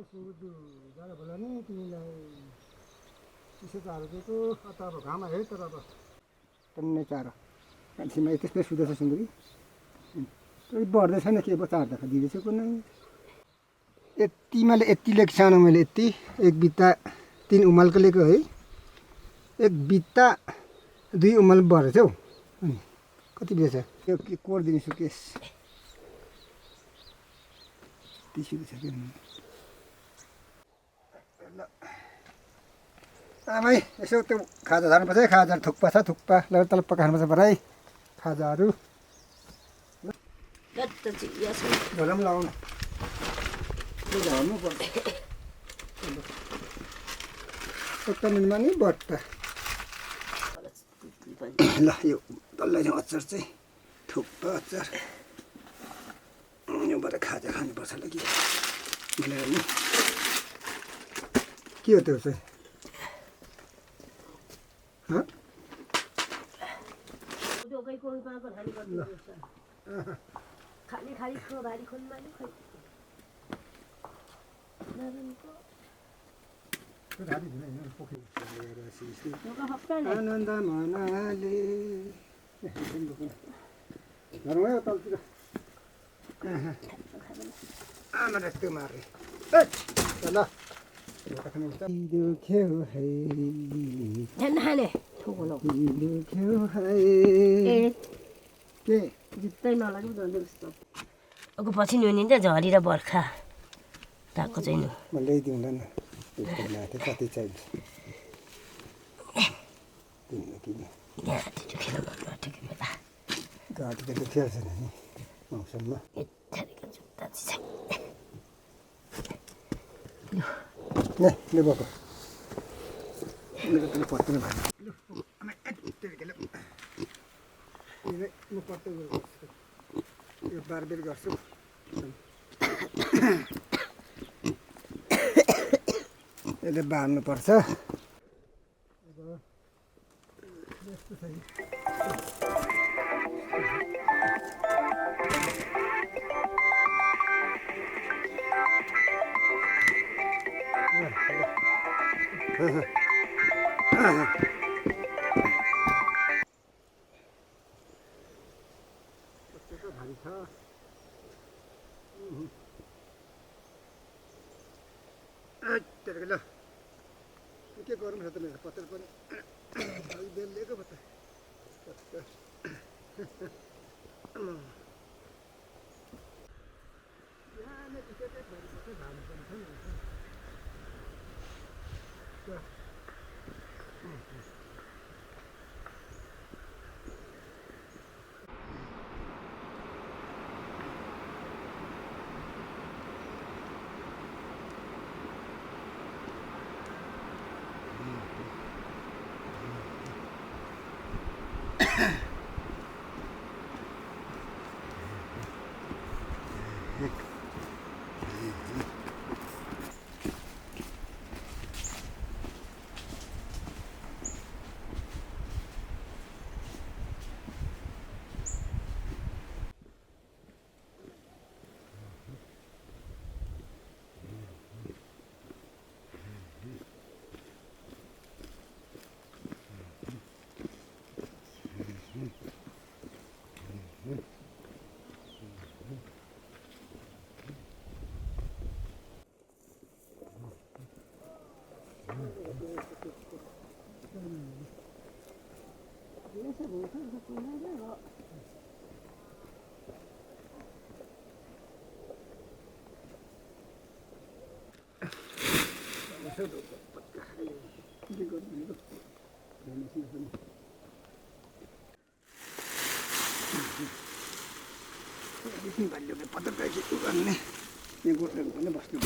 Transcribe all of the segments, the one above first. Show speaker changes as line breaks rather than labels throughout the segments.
सुँगुरको जाडो बेला नि तिमीलाई चिसो चारो दिएको त अब घाम आयो है तर अब टन्ने चारो मान्छेमा त्यसमै सुत्दैछ सुँगुरी कोही बढ्दै छैन के पो चार देखा दिँदैछ कुनै यति मैले यति लिएको सानो मैले यति एक बित्ता 3 उमालको लिएको है एक बित्ता 2 उमाल बढेछ हौ अनि कति बेच यो के कोड दिन्छु केस त्यसो छ के ल आमै यसो त्यो खाजा झार्नुपर्छ है खाजा थुक्पा छ थुक्पा ल तल पकाउनुपर्छ बराई खाजाहरू झोला पनि लगाउनु त्यो झर्नु पर्छ सत्तामिनमा नि बट्टा ल यो डल्लै अचार चाहिँ थुक्पा अचार योबाट खाजा खानुपर्छ ल कि मिलाएर के हो त्यो चाहिँ
खाली खाली खो भारी खोल माने खै
आनन्द मनाले तलतिर आमा यस्तो मारे ल दुख्यो है
खाने ठोको
दुख्यो है के
जित्तै नलाग्नु त जस्तो अब पछि नि नि त झरी र बर्खा ताको चाहिँ नि
म ल्याइदिउँला न त्यसको माथि कति चाहिन्छ किन किन
गाडी दुखेर भन्नु ठिकै हो त
गाडी त दुखिहाल्छ नि मौसममा
यत्तिको जुत्ता चाहिँ
ल ले बाबा मेरो त पत्तो भएन ल आमा यत्तिकै ल म पत्तो गर्छु यो बारबेर गर्छु यसले बार्नुपर्छ यस्तो छ भारी छ ल के गरौँ त मेरो पत्तर पनि बेलिएको पो त भाइले पत्ता पाइसक्यो गर्ने यहाँ गोठहरू पनि बस्नु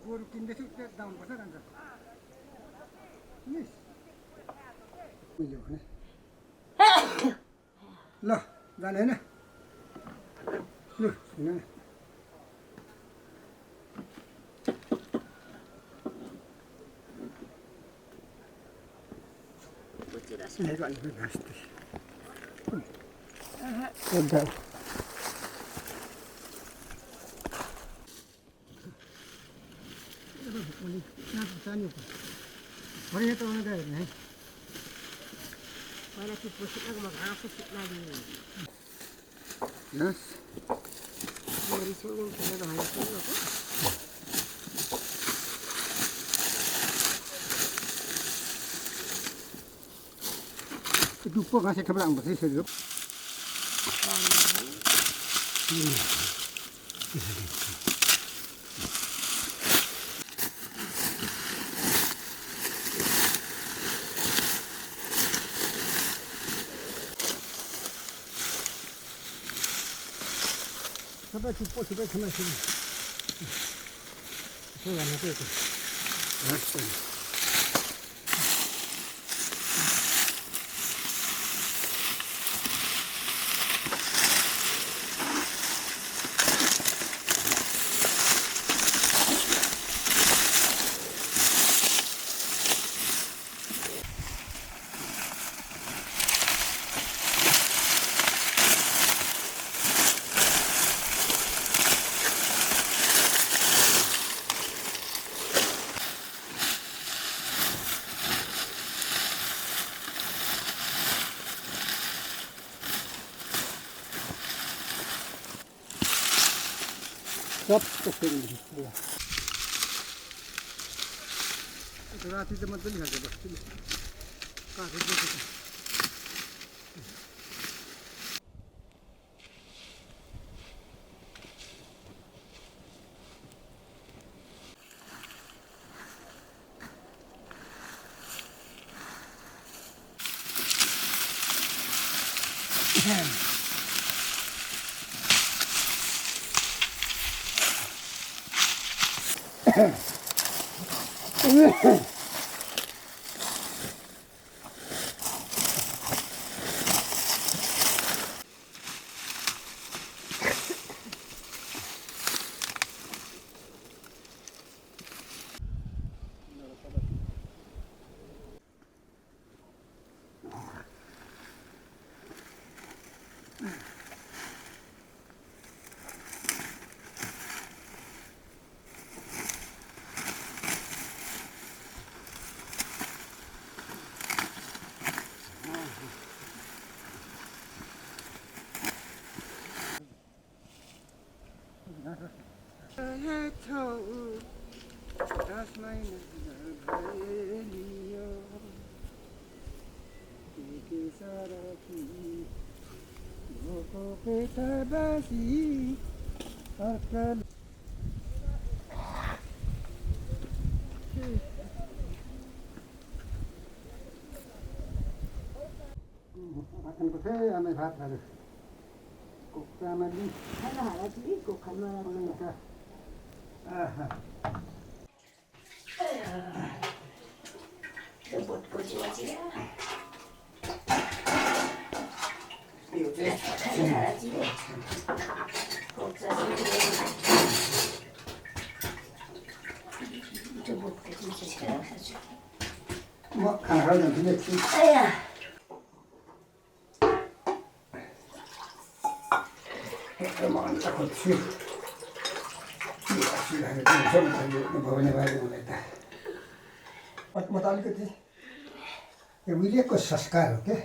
गोरु किन्दैछु त्यो दाम पर्छ जान्छ ल जाने होइन ल सुन Ini kan lebih pasti. Udah. Ini tuh ada ini.
Mana tipu sih aku makan aku sih lagi.
Yes.
Dari sini saya dah hari sini aku.
Itu kok kasih keberang bersih sedap. Sampai cukup sampai kena sini. Itu yang itu. सब पेंडिङ राति त मजाले खान्छ बस्छु काठको Makan putih ame भात खानु कुखुरामा नि
खाना हारा चाहिँ को खानु
हुन्छ आहा
त्यो बोटको चाहिँ
यो चाहिँ
हारा चाहिँ कोक्सा त्यो बोटको चाहिँ खान्छु
म खाना खान जान्छु नि एकछिन
आया
म खोज्छु भवने बारे मलाई त म त अलिकति यो उहिलेको संस्कार हो क्या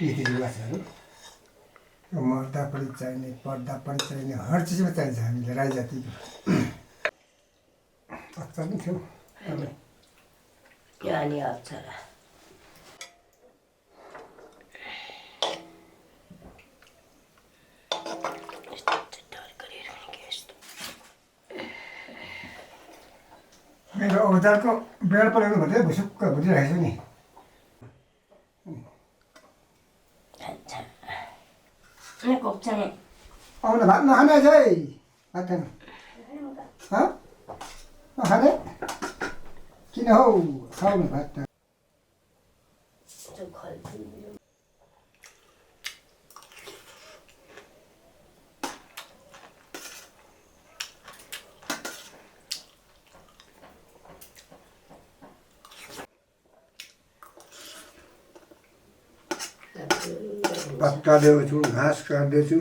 रीतिरिवाजहरू मर्दा पनि चाहिने पर्दा पनि चाहिने हर चिजमा चाहिन्छ हामीले राई जातिको अच्छा नि थियो
यो अनि अप्सरा
मेरो औजारको बेड परेको भन्दै भुसुक्क भुटिरहेको छु नि आउन भात नखाने चाहिँ भात खानु नखाने किन हौ खाउनु भात त भात काट्दैछु छु घाँस काट्दैछु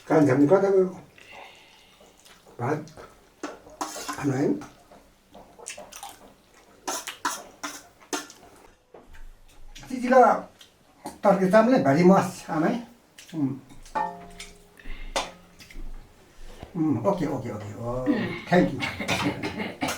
कान्छा पनि कता गयो भात खानु आयो चिचिला तर्के चामल भेरी मच आमै okay okay okay thank you